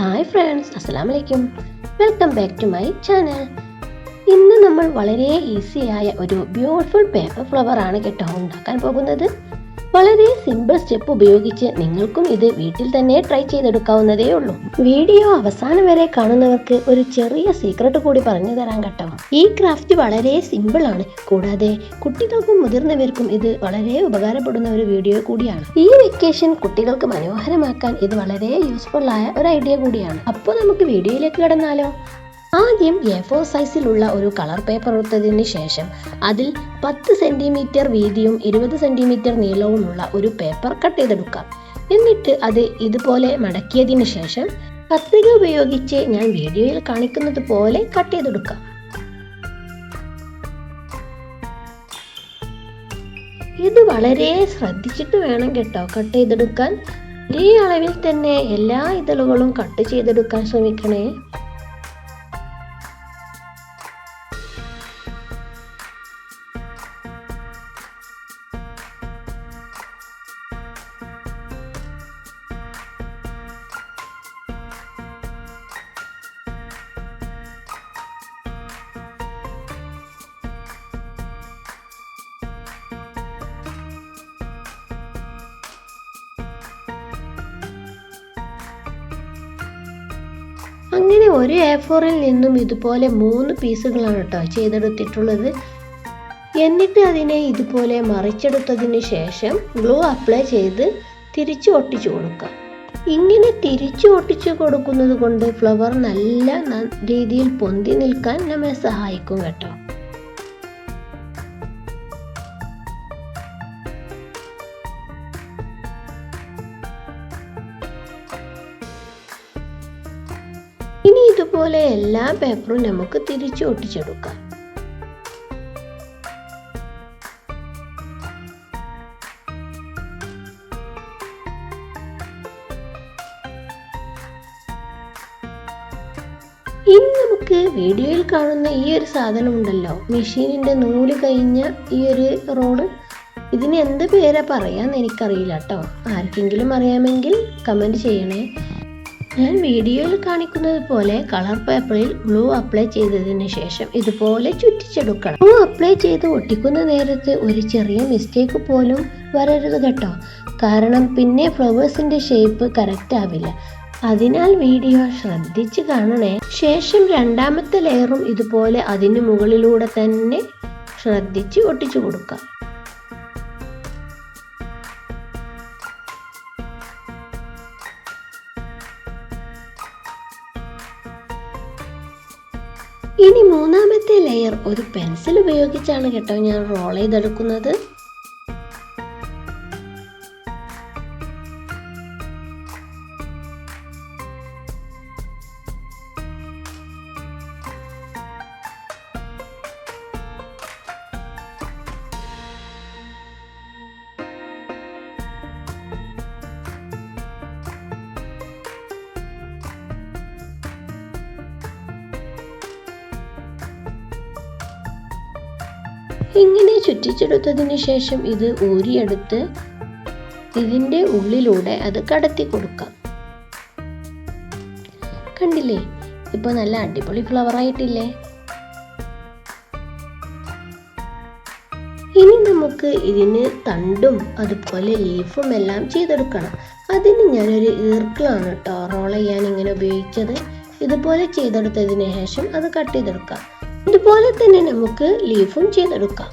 Hi friends, അസ്സലാമു അലൈക്കും. Welcome back to my channel. ഇന്ന് നമ്മൾ വളരെ ഈസിയായ ഒരു ബ്യൂട്ടിഫുൾ പേപ്പർ ഫ്ലവർ ആണ് കേട്ടോ ഉണ്ടാക്കാൻ പോകുന്നത്. വളരെ സിമ്പിൾ സ്റ്റെപ്പ് ഉപയോഗിച്ച് നിങ്ങൾക്കും ഇത് വീട്ടിൽ തന്നെ ട്രൈ ചെയ്തെടുക്കാവുന്നതേ ഉള്ളൂ. വീഡിയോ അവസാനം വരെ കാണുന്നവർക്ക് ഒരു ചെറിയ സീക്രട്ട് കൂടി പറഞ്ഞു തരാൻ കേട്ടോ. ഈ ക്രാഫ്റ്റ് വളരെ സിമ്പിൾ ആണ്, കൂടാതെ കുട്ടികൾക്കും മുതിർന്നവർക്കും ഇത് വളരെ ഉപകാരപ്പെടുന്ന ഒരു വീഡിയോ കൂടിയാണ്. ഈ വെക്കേഷൻ കുട്ടികൾക്ക് മനോഹരമാക്കാൻ ഇത് വളരെ യൂസ്ഫുൾ ആയ ഒരു ഐഡിയ കൂടിയാണ്. അപ്പോൾ നമുക്ക് വീഡിയോയിലേക്ക് കടന്നാലോ? ആദ്യം A4 സൈസിലുള്ള ഒരു കളർ പേപ്പർ എടുത്തതിന് ശേഷം അതിൽ 10 സെന്റിമീറ്റർ വീതിയും 20 സെന്റിമീറ്റർ നീളവുമുള്ള ഒരു പേപ്പർ കട്ട് ചെയ്തെടുക്കാം. എന്നിട്ട് അത് ഇതുപോലെ മടക്കിയതിന് ശേഷം കത്രിക ഉപയോഗിച്ച് ഞാൻ വീഡിയോയിൽ കാണിക്കുന്നത് പോലെ കട്ട് ചെയ്തെടുക്കാം. ഇത് വളരെ ശ്രദ്ധിച്ചിട്ട് വേണം കേട്ടോ കട്ട് ചെയ്തെടുക്കാൻ. ഒരേ അളവിൽ തന്നെ എല്ലാ ഇതളുകളും കട്ട് ചെയ്തെടുക്കാൻ ശ്രമിക്കണേ. അങ്ങനെ ഒരു A4-ൽ നിന്നും ഇതുപോലെ 3 പീസുകളാണ് കേട്ടോ ചെയ്തെടുത്തിട്ടുള്ളത്. എന്നിട്ട് അതിനെ ഇതുപോലെ മറിച്ചെടുത്തതിന് ശേഷം ഗ്ലൂ അപ്ലൈ ചെയ്ത് തിരിച്ചു ഒട്ടിച്ചു കൊടുക്കാം. ഇങ്ങനെ തിരിച്ചു ഒട്ടിച്ചു കൊടുക്കുന്നത് കൊണ്ട് ഫ്ലവർ നല്ല രീതിയിൽ പൊന്തി നിൽക്കാൻ നമ്മെ സഹായിക്കും കേട്ടോ. ഇനി ഇതുപോലെ എല്ലാ പേപ്പറും നമുക്ക് തിരിച്ചു ഒട്ടിച്ചെടുക്കാം. ഇനി നമുക്ക് വീഡിയോയിൽ കാണുന്ന ഈ ഒരു സാധനം ഉണ്ടല്ലോ, മെഷീനിന്റെ നൂല് കഴിഞ്ഞ ഈ ഒരു റോഡ്, ഇതിന് എന്ത് പേരാ പറയാന്ന് എനിക്കറിയില്ല കേട്ടോ. ആർക്കെങ്കിലും അറിയാമെങ്കിൽ കമന്റ് ചെയ്യണേ. ഞാൻ വീഡിയോയിൽ കാണിക്കുന്നത് പോലെ കളർ പേപ്പറിൽ ഗ്ലൂ അപ്ലൈ ചെയ്തതിന് ശേഷം ഇതുപോലെ ചുറ്റിച്ചെടുക്കണം. ഗ്ലൂ അപ്ലൈ ചെയ്ത് ഒട്ടിക്കുന്ന നേരത്ത് ഒരു ചെറിയ മിസ്റ്റേക്ക് പോലും വരരുത് കേട്ടോ, കാരണം പിന്നെ ഫ്ലവേഴ്സിന്റെ ഷേപ്പ് കറക്റ്റ് ആവില്ല. അതിനാൽ വീഡിയോ ശ്രദ്ധിച്ച് കാണണേ. ശേഷം രണ്ടാമത്തെ ലെയറും ഇതുപോലെ അതിന് മുകളിലൂടെ തന്നെ ശ്രദ്ധിച്ച് ഒട്ടിച്ചു കൊടുക്കാം. ഇനി മൂന്നാമത്തെ ലെയർ ഒരു പെൻസിൽ ഉപയോഗിച്ചാണ് കേട്ടോ ഞാൻ റോൾ ചെയ്തെടുക്കുന്നത്. ഇങ്ങനെ ചുറ്റിച്ചെടുത്തതിന് ശേഷം ഇത് ഊരിയെടുത്ത് ഇതിൻ്റെ ഉള്ളിലൂടെ അത് കടത്തി കൊടുക്കാം. കണ്ടില്ലേ, ഇപ്പൊ നല്ല അടിപൊളി ഫ്ലവർ ആയിട്ടില്ലേ? ഇനി നമുക്ക് ഇതിന് തണ്ടും അതുപോലെ ലീഫും എല്ലാം ചെയ്തെടുക്കണം. അതിന് ഞാനൊരു ഈർക്കിളാണ് കേട്ടോ റോൾ ചെയ്യാൻ ഇങ്ങനെ ഉപയോഗിച്ചത്. ഇതുപോലെ ചെയ്തെടുത്തതിന് ശേഷം അത് കട്ട് ചെയ്തെടുക്കാം. ഇതുപോലെ തന്നെ നമുക്ക് ലീഫും ചെയ്തെടുക്കാം.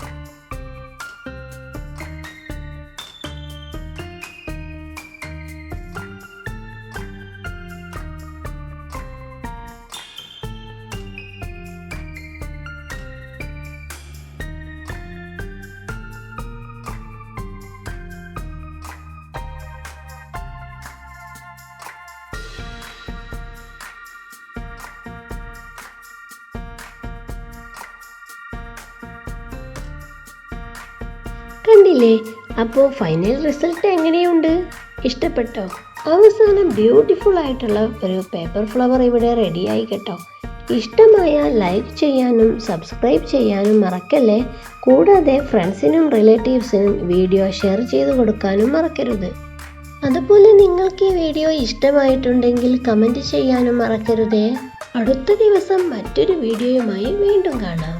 കണ്ടില്ലേ, അപ്പോൾ ഫൈനൽ റിസൾട്ട് എങ്ങനെയുണ്ട്? ഇഷ്ടപ്പെട്ടോ? അവസാനം ബ്യൂട്ടിഫുൾ ആയിട്ടുള്ള ഒരു പേപ്പർ ഫ്ലവർ ഇവിടെ റെഡിയായി കേട്ടോ. ഇഷ്ടമായാൽ ലൈക്ക് ചെയ്യാനും സബ്സ്ക്രൈബ് ചെയ്യാനും മറക്കല്ലേ. കൂടാതെ ഫ്രണ്ട്സിനും റിലേറ്റീവ്സിനും വീഡിയോ ഷെയർ ചെയ്ത് കൊടുക്കാനും മറക്കരുത്. അതുപോലെ നിങ്ങൾക്ക് ഈ വീഡിയോ ഇഷ്ടമായിട്ടുണ്ടെങ്കിൽ കമൻറ്റ് ചെയ്യാനും മറക്കരുതേ. അടുത്ത ദിവസം മറ്റൊരു വീഡിയോയുമായി വീണ്ടും കാണാം.